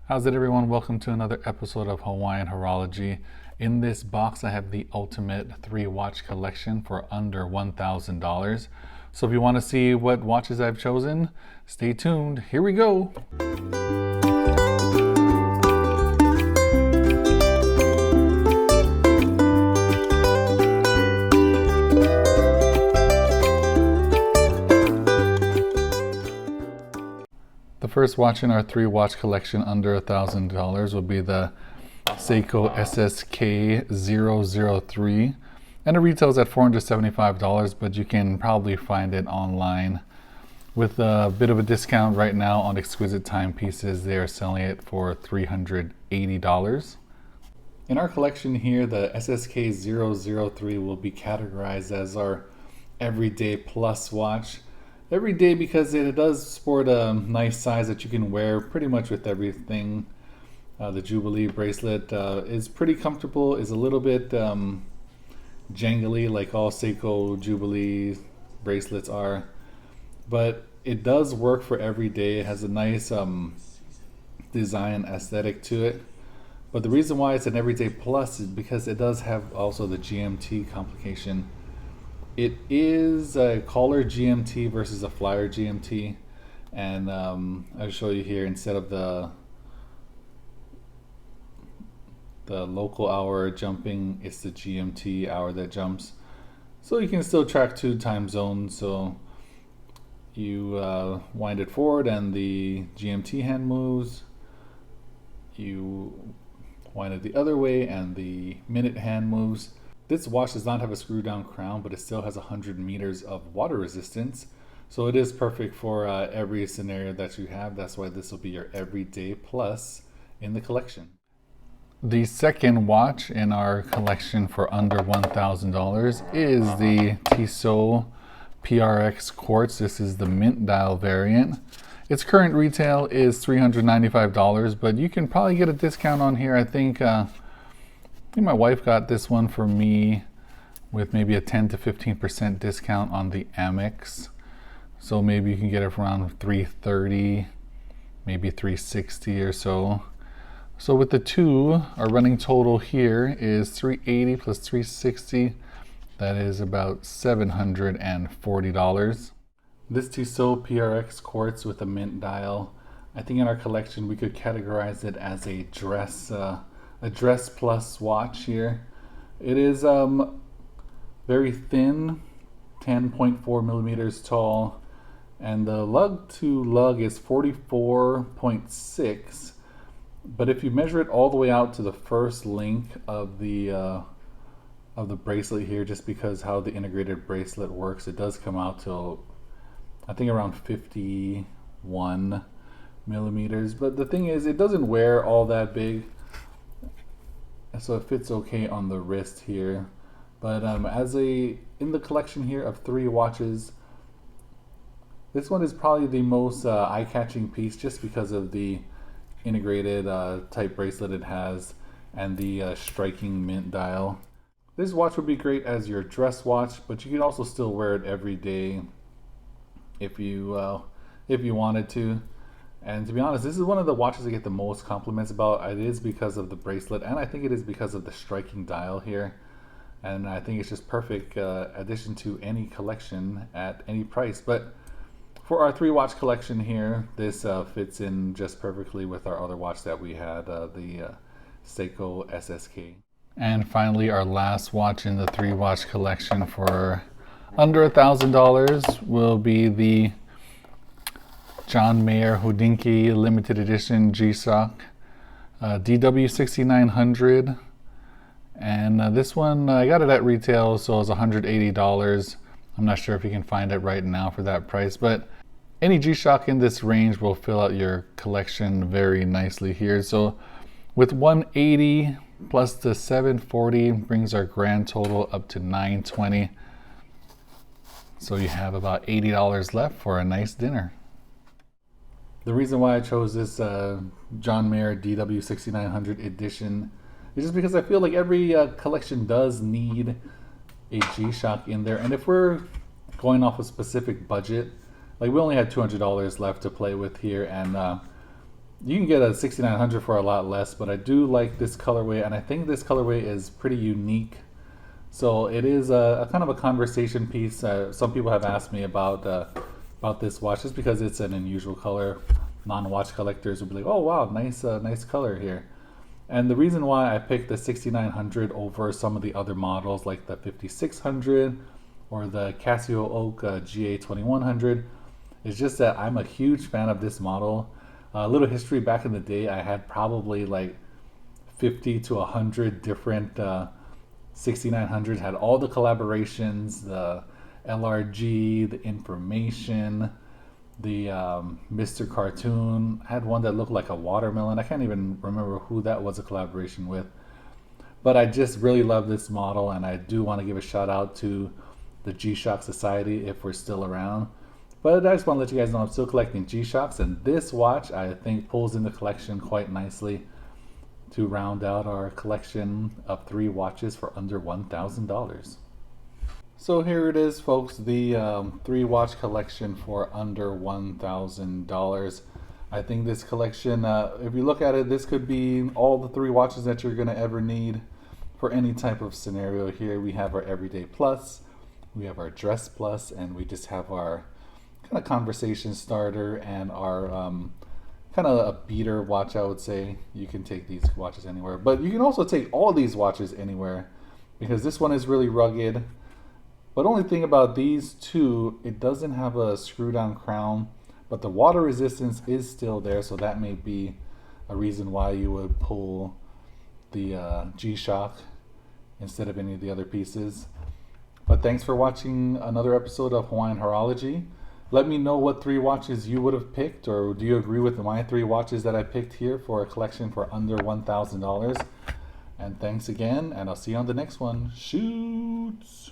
How's it, everyone? Welcome to another episode of Hawaiian Horology. In this box I have the ultimate 3-watch collection for under $1,000. So if you want to see what watches I've chosen, stay tuned. Here we go. The first watch in our 3-watch collection under $1,000 will be the Seiko SK003, and it retails at $475, but you can probably find it online with a bit of a discount right now on exquisite timepieces. They are selling it for $380. In our collection here, the SK003 will be categorized as our everyday plus watch. Every day because it does sport a nice size that you can wear pretty much with everything. The Jubilee bracelet is pretty comfortable, is a little bit jangly like all Seiko Jubilee bracelets are, but it does work for every day. It has a nice design aesthetic to it. But the reason why it's an everyday plus is because it does have also the GMT complication. It is a collar GMT versus a flyer GMT, and I'll show you here, instead of the local hour jumping, it's the GMT hour that jumps. So you can still track 2 time zones. So you wind it forward and the GMT hand moves. You wind it the other way and the minute hand moves. This watch does not have a screw down crown, but it still has 100 meters of water resistance. So it is perfect for every scenario that you have. That's why this will be your everyday plus in the collection. The second watch in our collection for under $1,000 is the Teso PRX Quartz. This is the mint dial variant. Its current retail is $395, but you can probably get a discount on here. I think my wife got this one for me with maybe a 10 to 15% discount on the Amex. So maybe you can get it for around $330, maybe $360 or so. So with the two, our running total here is $380 plus $360. That is about $740. This Teso PRX Quartz with a mint dial, I think in our collection we could categorize it as a dress plus watch here. It is very thin, 10.4 millimeters tall, and the lug to lug is 44.6. But if you measure it all the way out to the first link of the bracelet here, just because how the integrated bracelet works, it does come out to I think around 51 millimeters. But the thing is, it doesn't wear all that big, so it fits okay on the wrist here. But in the collection here of 3 watches, this one is probably the most eye-catching piece, just because of the integrated type bracelet it has and the striking mint dial. This watch would be great as your dress watch, but you can also still wear it every day if you wanted to. And to be honest, this is one of the watches I get the most compliments about. It is because of the bracelet, and I think it is because of the striking dial here. And I think it's just perfect addition to any collection at any price. But for our 3-watch collection here, this fits in just perfectly with our other watch that we had, the Seiko SSK. And finally, our last watch in the 3-watch collection for under $1,000 will be the John Mayer Hodinkee limited edition G-Shock DW6900. And this one, I got it at retail, so it was $180. I'm not sure if you can find it right now for that price, but any G-Shock in this range will fill out your collection very nicely here. So with $180 plus the $740 brings our grand total up to $920. So you have about $80 left for a nice dinner. The reason why I chose this John Mayer DW6900 edition is just because I feel like every collection does need a G-Shock in there. And if we're going off a specific budget, like we only had $200 left to play with here, and You can get a 6900 for a lot less, but I do like this colorway, and I think this colorway is pretty unique. So it is a kind of a conversation piece. Some people have asked me about this watch just because it's an unusual color. Non-watch collectors will be like, "Oh wow, nice color here." And the reason why I picked the 6900 over some of the other models like the 5600 or the Casio Oak GA 2100 is just that I'm a huge fan of this model. A little history: back in the day, I had probably like 50 to 100 different 6900s, had all the collaborations, the LRG, the information, the Mr. Cartoon. I had one that looked like a watermelon. I can't even remember who that was a collaboration with. But I just really love this model, and I do want to give a shout out to the G-Shock Society if we're still around. But I just want to let you guys know I'm still collecting G-Shocks, and this watch I think pulls in the collection quite nicely to round out our collection of 3 watches for under $1,000. So here it is, folks, the 3 watch collection for under $1,000. I think this collection, if you look at it, this could be all the 3 watches that you're going to ever need for any type of scenario. Here we have our Everyday Plus, we have our Dress Plus, and we just have our kind of conversation starter and our kind of a beater watch, I would say. You can take these watches anywhere, but you can also take all these watches anywhere because this one is really rugged. But only thing about these two, it doesn't have a screw down crown, but the water resistance is still there, so that may be a reason why you would pull the G-Shock instead of any of the other pieces. But thanks for watching another episode of Hawaiian Horology. Let me know what 3 watches you would have picked, or do you agree with my 3 watches that I picked here for a collection for under $1,000? And thanks again, and I'll see you on the next one. Shoots!